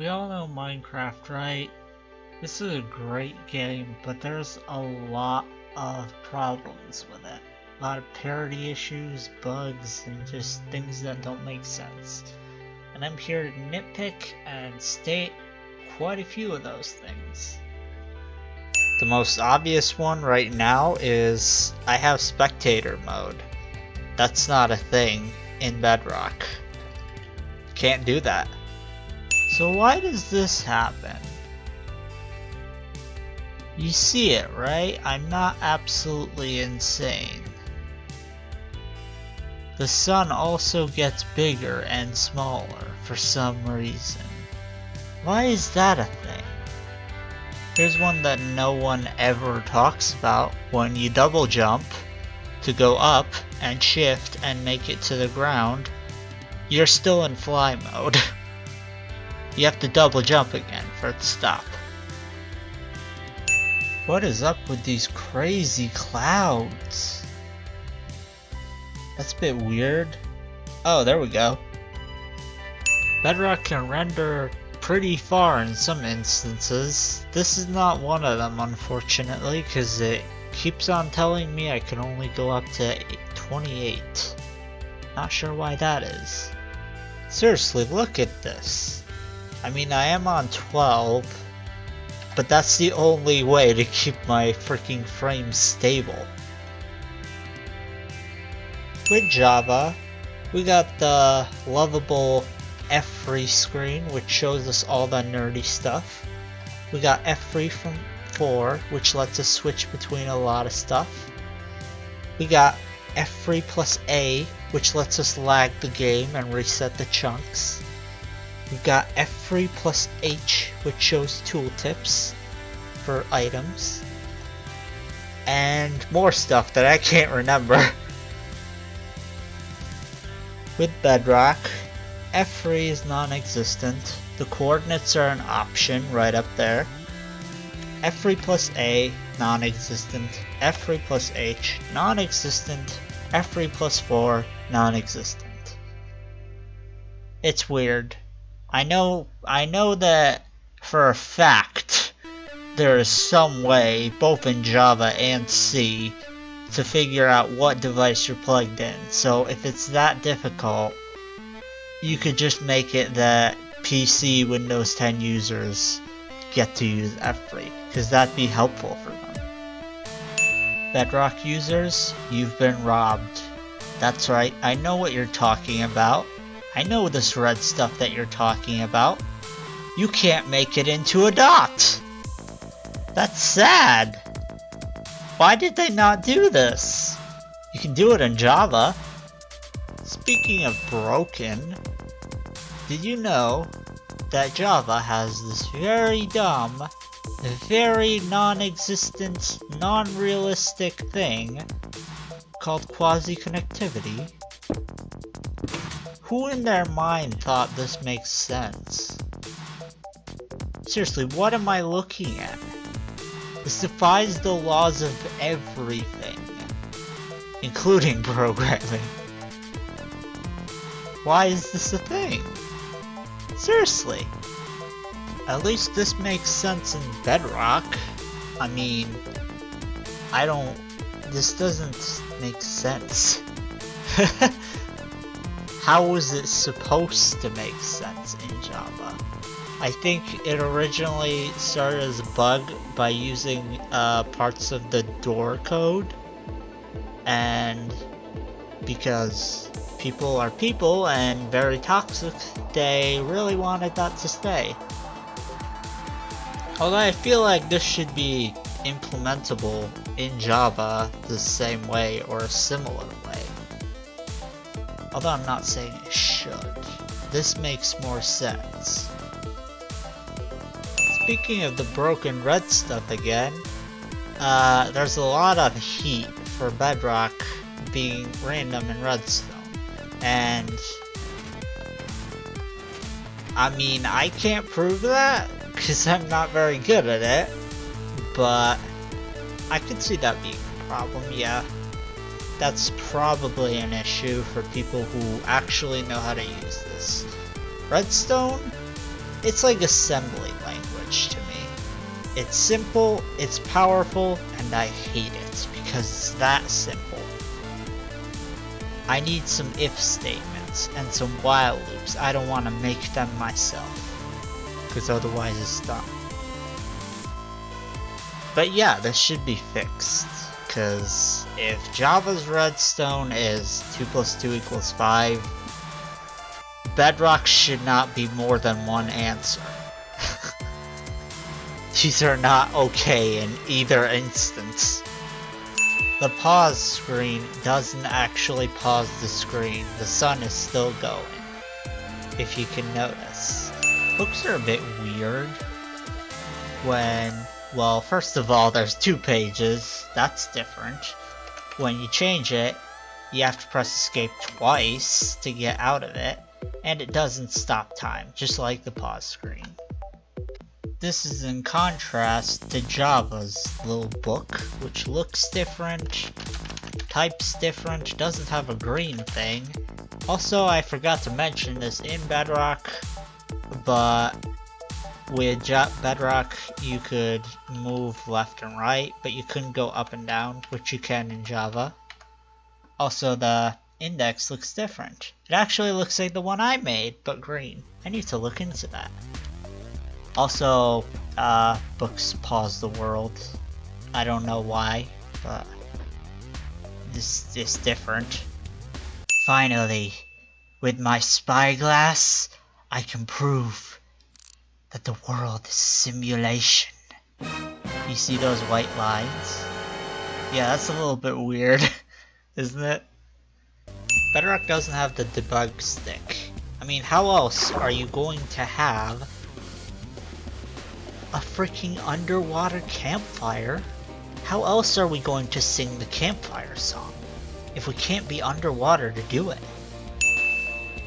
We all know Minecraft, right? This is a great game, but there's a lot of problems with it. A lot of parity issues, bugs, and just things that don't make sense. And I'm here to nitpick and state quite a few of those things. The most obvious one right now is I have spectator mode. That's not a thing in Bedrock. Can't do that. So why does this happen? You see it, right? I'm not absolutely insane. The sun also gets bigger and smaller for some reason. Why is that a thing? Here's one that no one ever talks about. When you double jump to go up and shift and make it to the ground, you're still in fly mode. You have to double jump again for it to stop. What is up with these crazy clouds? That's a bit weird. Oh, there we go. Bedrock can render pretty far in some instances. This is not one of them, unfortunately, because it keeps on telling me I can only go up to 28. Not sure why that is. Seriously, look at this. I mean, I am on 12, but that's the only way to keep my freaking frames stable. With Java, we got the lovable F3 screen, which shows us all the nerdy stuff. We got F3 from 4, which lets us switch between a lot of stuff. We got F3 plus A, which lets us lag the game and reset the chunks. We've got F3 plus H, which shows tooltips for items. And more stuff that I can't remember. With Bedrock, F3 is non-existent. The coordinates are an option right up there. F3 plus A, non-existent. F3 plus H, non-existent. F3 plus 4, non-existent. It's weird. I know that for a fact there is some way, both in Java and C, to figure out what device you're plugged in. So if it's that difficult, you could just make it that PC Windows 10 users get to use F3, because that'd be helpful for them. Bedrock users, you've been robbed. That's right, I know what you're talking about. I know this red stuff that you're talking about. You can't make it into a dot. That's sad. Why did they not do this? You can do it in Java. Speaking of broken, did you know that Java has this very dumb, very non-existent, non-realistic thing called quasi-connectivity? Who in their mind thought this makes sense? Seriously, what am I looking at? This defies the laws of everything, including programming. Why is this a thing? Seriously. At least this makes sense in Bedrock. I mean, this doesn't make sense. How is it supposed to make sense in Java? I think it originally started as a bug by using parts of the door code, and because people are people and very toxic, they really wanted that to stay. Although I feel like this should be implementable in Java the same way or a similar way. Although I'm not saying it should. This makes more sense. Speaking of the broken red stuff again, there's a lot of heat for Bedrock being random in redstone. And I mean, I can't prove that because I'm not very good at it, but I could see that being a problem, yeah. That's probably an issue for people who actually know how to use this. Redstone? it's like assembly language to me. It's simple, it's powerful, and I hate it because it's that simple. I need some if statements and some while loops. I don't want to make them myself, because otherwise it's dumb. But yeah, this should be fixed, because if Java's redstone is 2 + 2 = 5, Bedrock should not be more than one answer. These are not okay in either instance. The pause screen doesn't actually pause the screen. The sun is still going, if you can notice. Books are a bit weird when, well, first of all, there's 2 pages. That's different. When you change it, you have to press escape twice to get out of it, and it doesn't stop time, just like the pause screen. This is in contrast to Java's little book, which looks different, types different, doesn't have a green thing. Also, I forgot to mention this in Bedrock, but with Bedrock you could move left and right, but you couldn't go up and down, which you can in Java. Also, the index looks different. It actually looks like the one I made, but green. I need to look into that. Also, books pause the world. I don't know why, but this is different. Finally, with my spyglass, I can prove that the world is simulation. You see those white lines? Yeah, that's a little bit weird, isn't it? Bedrock doesn't have the debug stick. I mean, how else are you going to have a freaking underwater campfire? How else are we going to sing the campfire song if we can't be underwater to do it?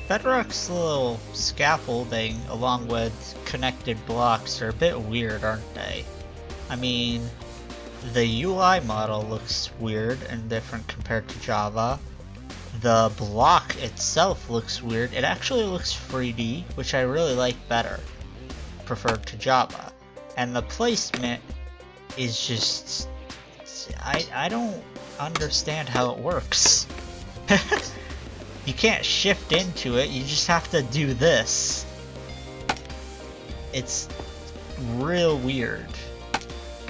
Bedrock's little scaffolding along with connected blocks are a bit weird, aren't they? I mean, the UI model looks weird and different compared to Java. The block itself looks weird. It actually looks 3D, which I really like better, preferred to Java. And the placement is just... I don't understand how it works. You can't shift into it, you just have to do this. It's real weird.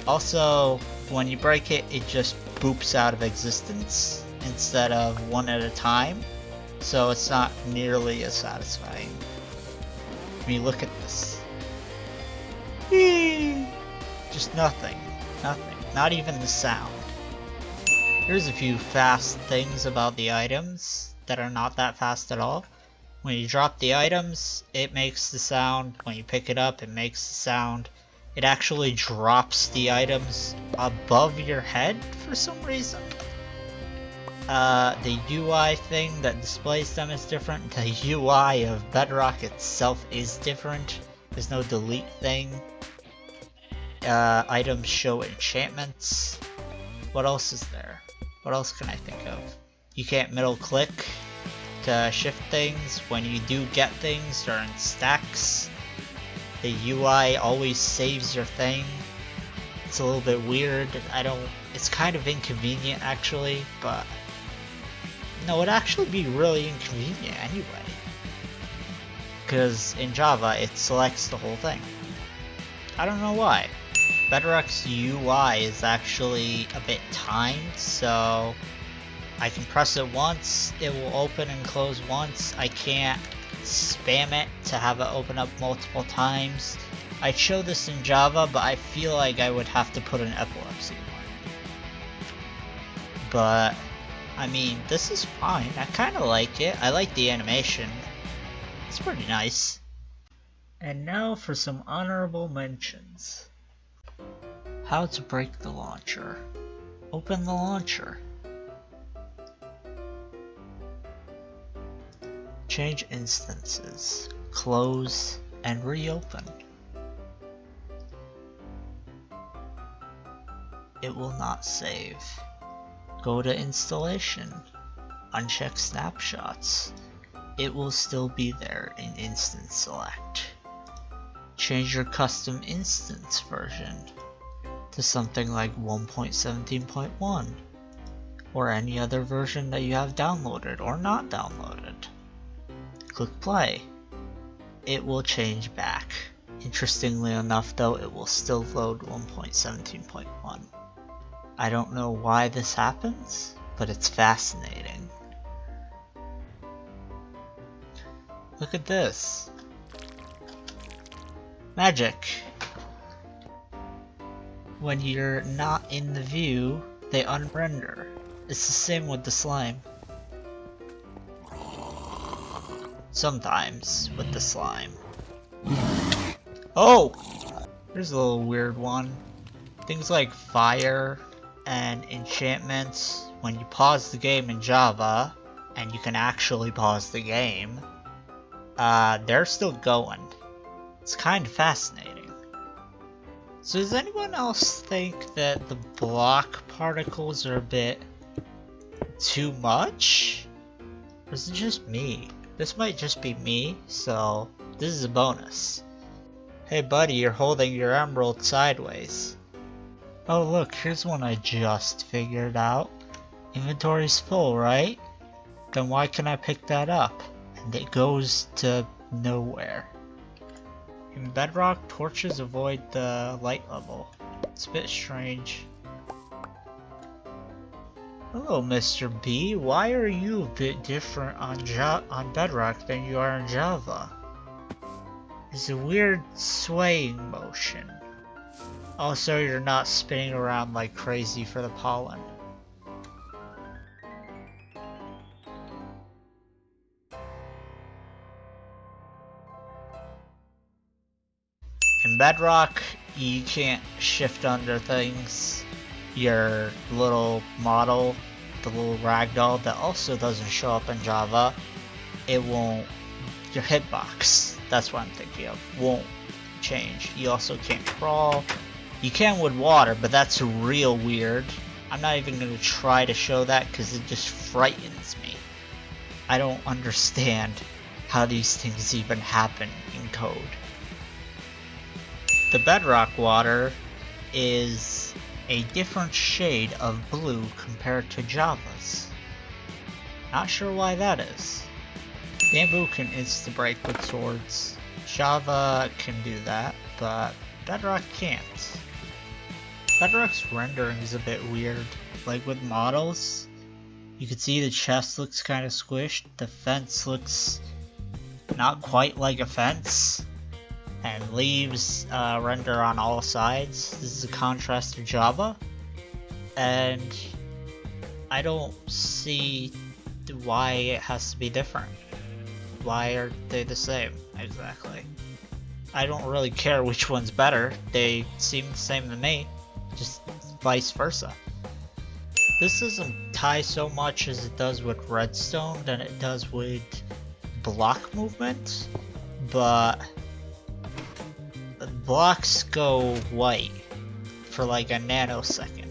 Also, when you break it, it just boops out of existence instead of one at a time, so it's not nearly as satisfying. I mean, look at this. Just nothing. Nothing. Not even the sound. Here's a few fast things about the items that are not that fast at all. When you drop the items, it makes the sound. When you pick it up, it makes the sound. It actually drops the items above your head for some reason. The UI thing that displays them is different. The UI of Bedrock itself is different. There's no delete thing. Items show enchantments. What else is there? What else can I think of? You can't middle click to shift things. When you do get things, they're in stacks. The UI always saves your thing. It's a little bit weird. It's kind of inconvenient actually, but no, it'd actually be really inconvenient anyway. Because in Java, it selects the whole thing. I don't know why. Bedrock's UI is actually a bit timed, so I can press it once, it will open and close once. I can't spam it to have it open up multiple times. I'd show this in Java, but I feel like I would have to put an epilepsy warning. But, I mean, this is fine. I kinda like it. I like the animation. It's pretty nice. And now for some honorable mentions. How to break the launcher. Open the launcher. Change instances. Close and reopen. It will not save. Go to installation. Uncheck snapshots. It will still be there in instance select. change your custom instance version to something like 1.17.1 or any other version that you have downloaded or not downloaded. Click play. It will change back. Interestingly enough though, it will still load 1.17.1. I don't know why this happens, but it's fascinating. Look at this. Magic. When you're not in the view, they unrender. It's the same with the slime. Sometimes with the slime. Oh! Here's a little weird one. Things like fire and enchantments, when you pause the game in Java, and you can actually pause the game, they're still going. It's kind of fascinating. So does anyone else think that the block particles are a bit too much? Or is it just me? This might just be me, so this is a bonus. Hey buddy, you're holding your emerald sideways. Oh look, here's one I just figured out. Inventory's full, right? Then why can I pick that up? And it goes to nowhere. In Bedrock, torches avoid the light level. It's a bit strange. Hello Mr. B, why are you a bit different on Bedrock than you are in Java? There's a weird swaying motion. Also, you're not spinning around like crazy for the pollen. In Bedrock, you can't shift under things. Your little model, the little ragdoll that also doesn't show up in Java, it won't, your hitbox, that's what I'm thinking of, won't change. You also can't crawl. You can with water, but that's real weird. I'm not even going to try to show that because it just frightens me. I don't understand how these things even happen in code. The Bedrock water is a different shade of blue compared to Java's. Not sure why that is. Bamboo can insta-break with swords. Java can do that, but Bedrock can't. Bedrock's rendering is a bit weird. Like with models, you can see the chest looks kind of squished, the fence looks not quite like a fence, and leaves render on all sides. This is a contrast to Java, and I don't see why it has to be different. Why are they the same, exactly? I don't really care which one's better, they seem the same to me, just vice versa. This doesn't tie so much as it does with redstone than it does with block movement, but the blocks go white for like a nanosecond.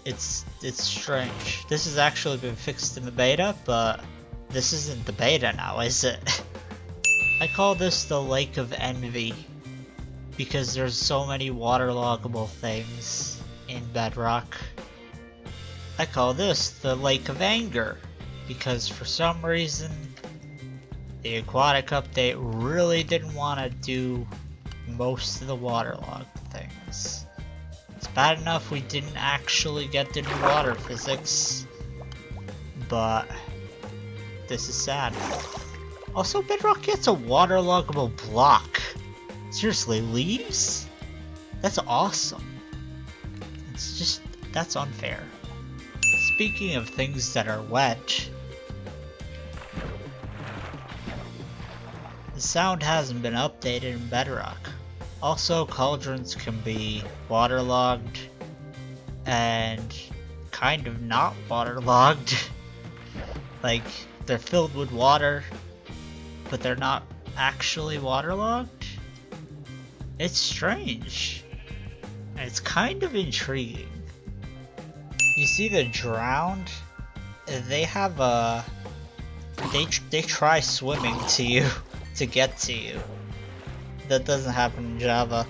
It's strange. This has actually been fixed in the beta, but this isn't the beta now, is it? I call this the Lake of Envy because there's so many waterloggable things in Bedrock. I call this the Lake of Anger because for some reason the aquatic update really didn't want to do most of the waterlogged things. It's bad enough we didn't actually get the new water physics, but this is sad. Also, Bedrock gets a waterloggable block. Seriously, leaves? That's awesome. It's just, that's unfair. Speaking of things that are wet, the sound hasn't been updated in Bedrock. Also, cauldrons can be waterlogged and kind of not waterlogged. Like, they're filled with water, but they're not actually waterlogged. It's strange. And it's kind of intriguing. You see the drowned? They have a... They try swimming to you, to get to you. That doesn't happen in Java.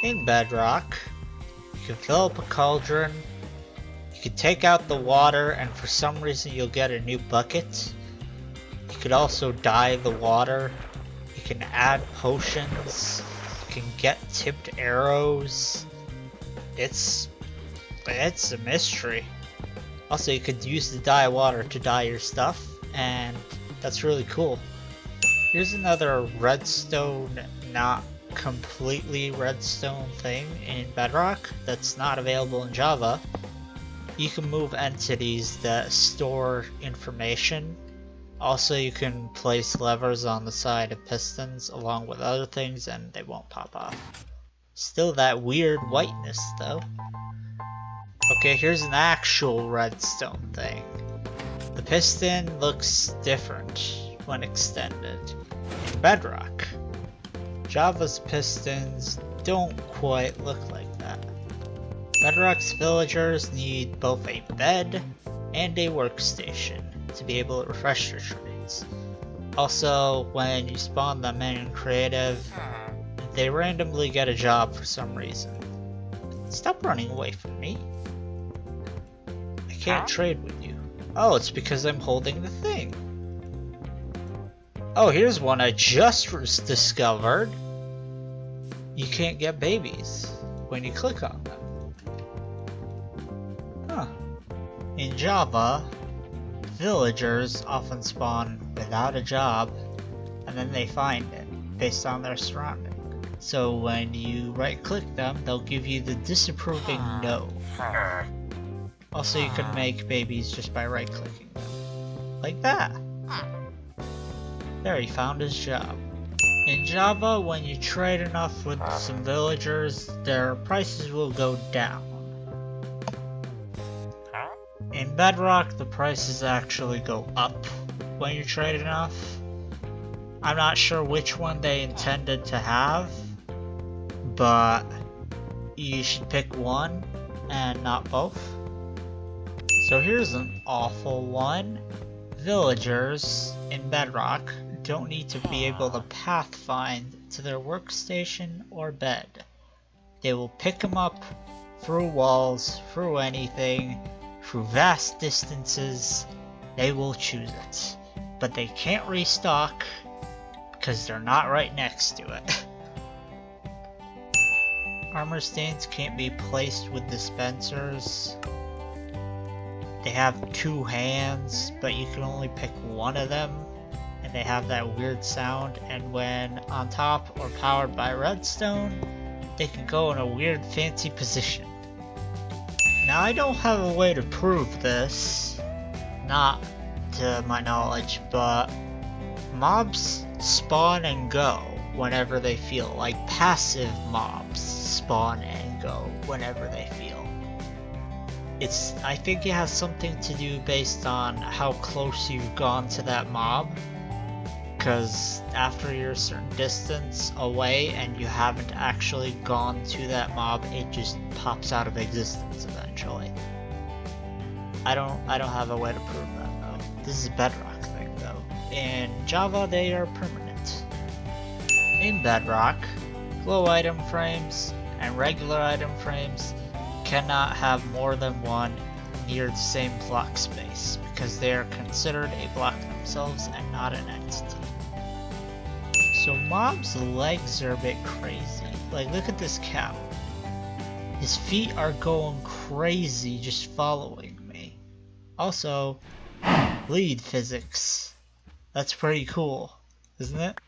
In Bedrock, you can fill up a cauldron, you can take out the water, and for some reason you'll get a new bucket. You could also dye the water, you can add potions, you can get tipped arrows. It's a mystery. Also, you could use the dye water to dye your stuff, and that's really cool. Here's another redstone, not completely redstone thing in Bedrock that's not available in Java. You can move entities that store information. Also, you can place levers on the side of pistons along with other things and they won't pop off. Still that weird whiteness though. Okay, here's an actual redstone thing. The piston looks different when extended in Bedrock. Java's pistons don't quite look like that. Bedrock's villagers need both a bed and a workstation to be able to refresh their trades. Also, when you spawn them in creative, they randomly get a job for some reason. Stop running away from me. I can't trade with you. Oh, it's because I'm holding the thing. Oh, here's one I just discovered. You can't get babies when you click on them. Huh. In Java, villagers often spawn without a job, and then they find it based on their surrounding. So when you right-click them, they'll give you the disapproving no. Also, you can make babies just by right-clicking them. Like that. There, he found his job. In Java, when you trade enough with some villagers, their prices will go down. In Bedrock, the prices actually go up when you trade enough. I'm not sure which one they intended to have, but you should pick one and not both. So here's an awful one. Villagers in Bedrock don't need to be able to pathfind to their workstation or bed. They will pick them up through walls, through anything, through vast distances. They will choose it. But they can't restock because they're not right next to it. Armor stains can't be placed with dispensers. They have 2 hands, but you can only pick one of them, and they have that weird sound, and when on top or powered by redstone, they can go in a weird fancy position. Now I don't have a way to prove this, not to my knowledge, but mobs spawn and go whenever they feel, like passive mobs spawn and go whenever they feel. I think it has something to do based on how close you've gone to that mob, because after you're a certain distance away and you haven't actually gone to that mob, it just pops out of existence eventually. I don't have a way to prove that though. This is a Bedrock thing though. In Java they are permanent. In Bedrock, glow item frames and regular item frames cannot have more than one near the same block space because they are considered a block themselves and not an entity. So mob's legs are a bit crazy. Like, look at this cow. His feet are going crazy just following me. Also, bleed physics. That's pretty cool, isn't it?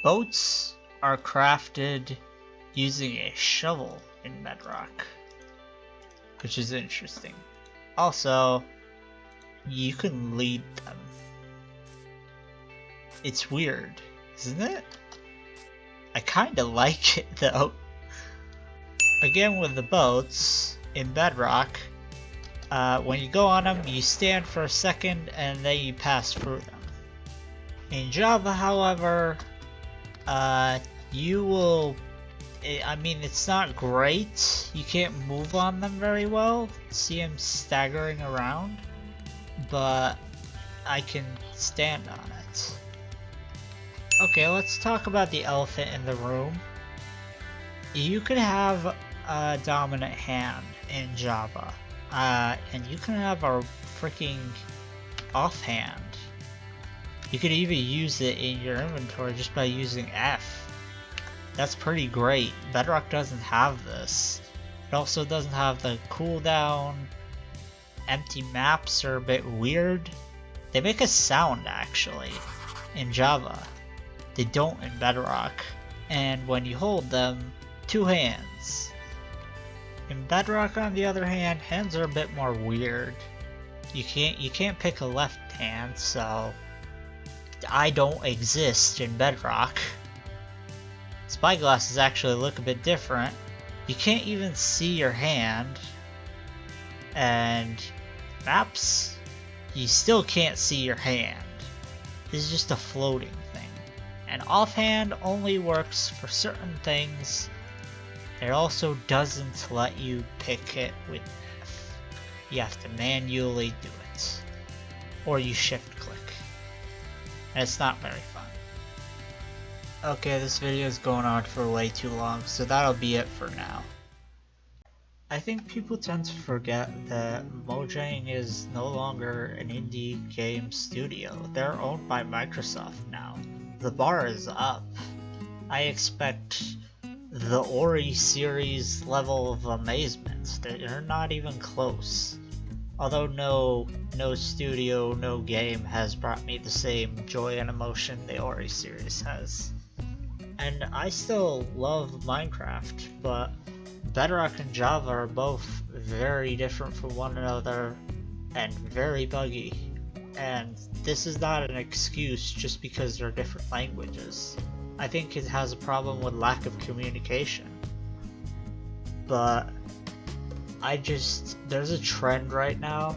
Boats are crafted using a shovel in Bedrock, which is interesting. Also, you can lead them. It's weird, isn't it? I kinda like it though. Again with the boats, in Bedrock, when you go on them, you stand for a second and then you pass through them. In Java, however, you will... I mean, it's not great. You can't move on them very well. See them staggering around. But I can stand on it. Okay, let's talk about the elephant in the room. You could have a dominant hand in Java, and you can have a freaking offhand. You could even use it in your inventory just by using F. That's pretty great. Bedrock doesn't have this. It also doesn't have the cooldown. Empty maps are a bit weird. They make a sound actually in Java. They don't in Bedrock. And when you hold them, two hands. In Bedrock, on the other hand, hands are a bit more weird. You can't pick a left hand, so I don't exist in Bedrock. Spyglasses actually look a bit different. You can't even see your hand, and maps, you still can't see your hand. This is just a floating thing. And offhand only works for certain things. It also doesn't let you pick it with F. You have to manually do it. Or you shift click. And it's not very fun. Okay, this video is going on for way too long, so that'll be it for now. I think people tend to forget that Mojang is no longer an indie game studio. They're owned by Microsoft now. The bar is up. I expect the Ori series level of amazement. They're not even close. Although no studio, no game has brought me the same joy and emotion the Ori series has. And I still love Minecraft, but Bedrock and Java are both very different from one another and very buggy. And this is not an excuse just because they're different languages. I think it has a problem with lack of communication. But there's a trend right now,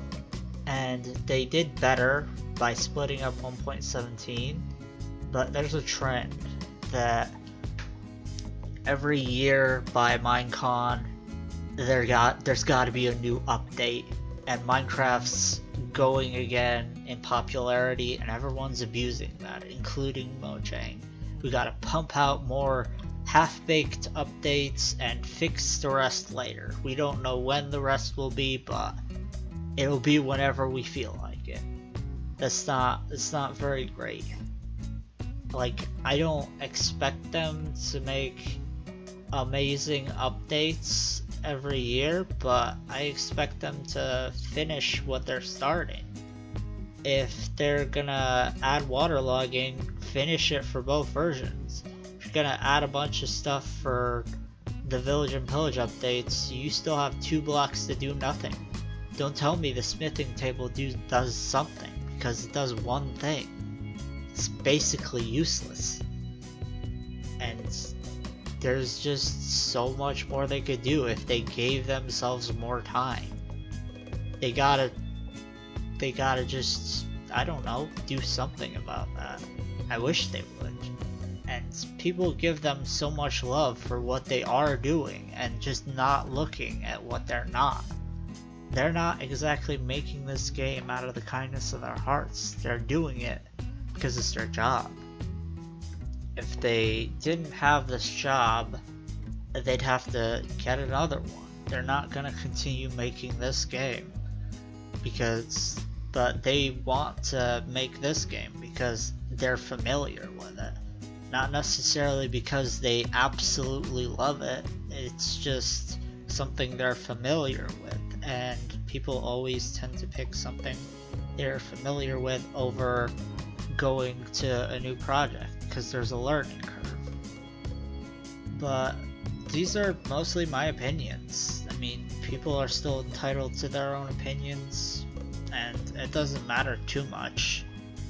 and they did better by splitting up 1.17, but there's a trend that every year by Minecon there's got to be a new update, and Minecraft's going again in popularity, and everyone's abusing that, including Mojang. We gotta pump out more half-baked updates and fix the rest later. We don't know when the rest will be, but it'll be whenever we feel like it. It's not very great. Like, I don't expect them to make amazing updates every year, but I expect them to finish what they're starting. If they're gonna add waterlogging, finish it for both versions. If you're gonna add a bunch of stuff for the Village and Pillage updates, you still have 2 blocks to do nothing. Don't tell me the smithing table does something, because it does one thing. It's basically useless. And there's just so much more they could do if they gave themselves more time. They gotta just, I don't know, do something about that. I wish they would. And people give them so much love for what they are doing and just not looking at what they're not. They're not exactly making this game out of the kindness of their hearts. They're doing it because it's their job. If they didn't have this job, they'd have to get another one. They're not gonna continue making this game but they want to make this game because they're familiar with it. Not necessarily because they absolutely love it. It's just something they're familiar with, and people always tend to pick something they're familiar with over going to a new project because there's a learning curve. But these are mostly my opinions. I mean, people are still entitled to their own opinions, and it doesn't matter too much.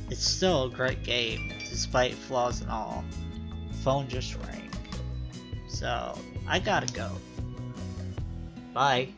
It's still a great game, despite flaws and all. Phone just rang. So, I gotta go. Bye.